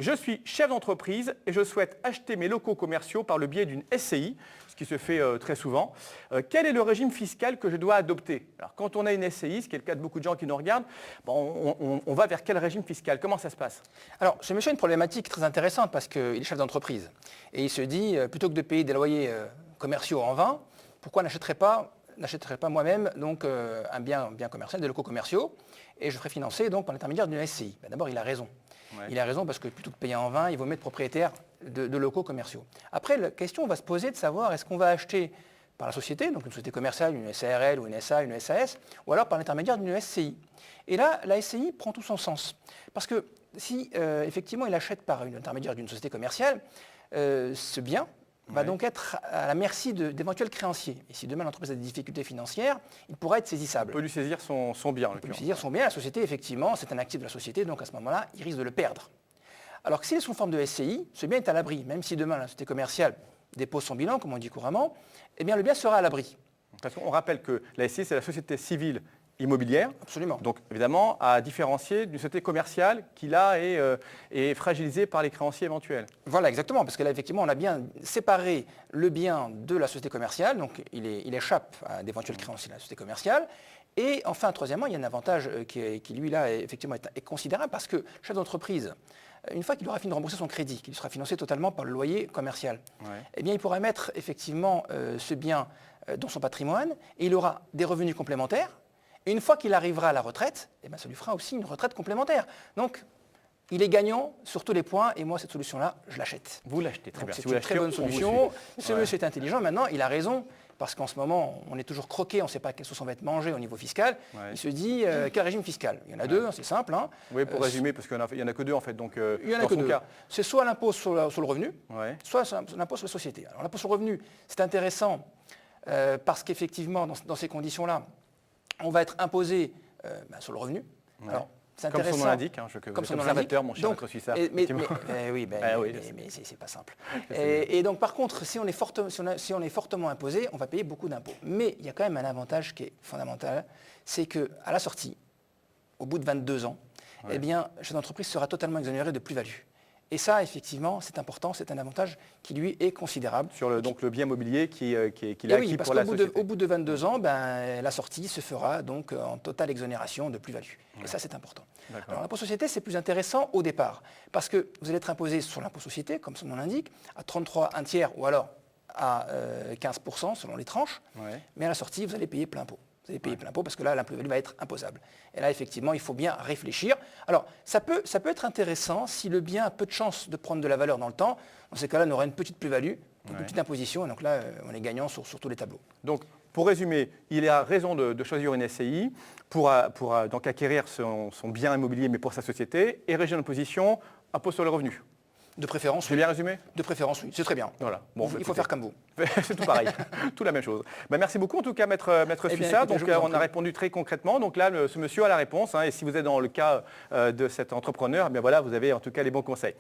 Je suis chef d'entreprise et je souhaite acheter mes locaux commerciaux par le biais d'une SCI, ce qui se fait très souvent. Quel est le régime fiscal que je dois adopter? Alors, quand on a une SCI, ce qui est le cas de beaucoup de gens qui nous regardent, on va vers quel régime fiscal? Comment ça se passe? Alors, ce monsieur a une problématique très intéressante parce qu'il est chef d'entreprise. Et il se dit, plutôt que de payer des loyers commerciaux en vin, pourquoi n'achèterais pas moi-même donc, un bien commercial, des locaux commerciaux, et je ferai financer donc, par l'intermédiaire d'une SCI? D'abord, il a raison. Ouais. Il a raison parce que plutôt que de payer en vin, il vaut mieux être propriétaire de locaux commerciaux. Après, la question va se poser de savoir est-ce qu'on va acheter par la société, donc une société commerciale, une SARL ou une SA, une SAS, ou alors par l'intermédiaire d'une SCI. Et là, la SCI prend tout son sens. Parce que si effectivement il achète par l'intermédiaire d'une société commerciale, ce bien va donc être à la merci d'éventuels créanciers. Et si demain l'entreprise a des difficultés financières, il pourra être saisissable. On peut lui saisir son bien. On peut lui saisir son bien. La société, effectivement, c'est un actif de la société, donc à ce moment-là, il risque de le perdre. Alors que s'il est sous forme de SCI, ce bien est à l'abri. Même si demain la société commerciale dépose son bilan, comme on dit couramment, eh bien le bien sera à l'abri. On rappelle que la SCI, c'est la société civile immobilière. Absolument. Donc évidemment, à différencier d'une société commerciale qui là est fragilisée par les créanciers éventuels. Voilà, exactement, parce que là effectivement on a bien séparé le bien de la société commerciale, donc il échappe à d'éventuels créanciers de la société commerciale. Et enfin, troisièmement, il y a un avantage qui lui là effectivement est considérable parce que chef d'entreprise, une fois qu'il aura fini de rembourser son crédit, qu'il sera financé totalement par le loyer commercial, eh bien il pourra mettre effectivement ce bien dans son patrimoine et il aura des revenus complémentaires. Et une fois qu'il arrivera à la retraite, eh bien, ça lui fera aussi une retraite complémentaire. Donc, il est gagnant sur tous les points et moi, cette solution-là, je l'achète. Vous l'achetez, très bien. C'est une très bonne solution. Ce monsieur est intelligent. Maintenant, il a raison parce qu'en ce moment, on est toujours croqué, on ne sait pas quelle sauce on va être mangé au niveau fiscal. Il se dit, quel régime fiscal? Il y en a deux, c'est simple. Hein. Oui, pour résumer, parce qu'il n'y en a que deux en fait. Donc, il n'y en a que deux. C'est soit l'impôt sur le revenu, soit l'impôt sur la société. Alors l'impôt sur le revenu, c'est intéressant parce qu'effectivement, dans ces conditions-là, on va être imposé sur le revenu. Alors, c'est intéressant. Comme son nom l'indique, comme son observateur, mon cher maître Suissard. Mais c'est pas simple. Et donc, par contre, si on est fortement imposé, on va payer beaucoup d'impôts. Mais il y a quand même un avantage qui est fondamental, c'est qu'à la sortie, au bout de 22 ans, eh bien, chef d'entreprise sera totalement exonéré de plus-value. Et ça, effectivement, c'est important, c'est un avantage qui, lui, est considérable. Sur le bien immobilier qu'il a acquis pour la société. Au bout de 22 ans, la sortie se fera donc en totale exonération de plus-value. Et ça, c'est important. Alors, l'impôt société, c'est plus intéressant au départ, parce que vous allez être imposé sur l'impôt société, comme son nom l'indique, à 33, un tiers, ou alors à 15% selon les tranches. Mais à la sortie, vous allez payer plein pot. Vous allez payer plein pot parce que là, la plus-value va être imposable. Et là, effectivement, il faut bien réfléchir. Alors, ça peut être intéressant si le bien a peu de chances de prendre de la valeur dans le temps. Dans ces cas-là, on aura une petite plus-value, une petite imposition. Et donc là, on est gagnant sur tous les tableaux. Donc, pour résumer, il a raison de choisir une SCI pour donc acquérir son bien immobilier, mais pour sa société, et régime d'imposition, impôt sur le revenu. De préférence, oui. Bien résumé? De préférence, oui. C'est très bien. Voilà. Bon, il faut faire comme vous. C'est tout pareil. Tout la même chose. Merci beaucoup en tout cas, maître Suissard. Donc on a répondu très concrètement. Donc là, ce monsieur a la réponse. Et si vous êtes dans le cas de cet entrepreneur, bien voilà, vous avez en tout cas les bons conseils.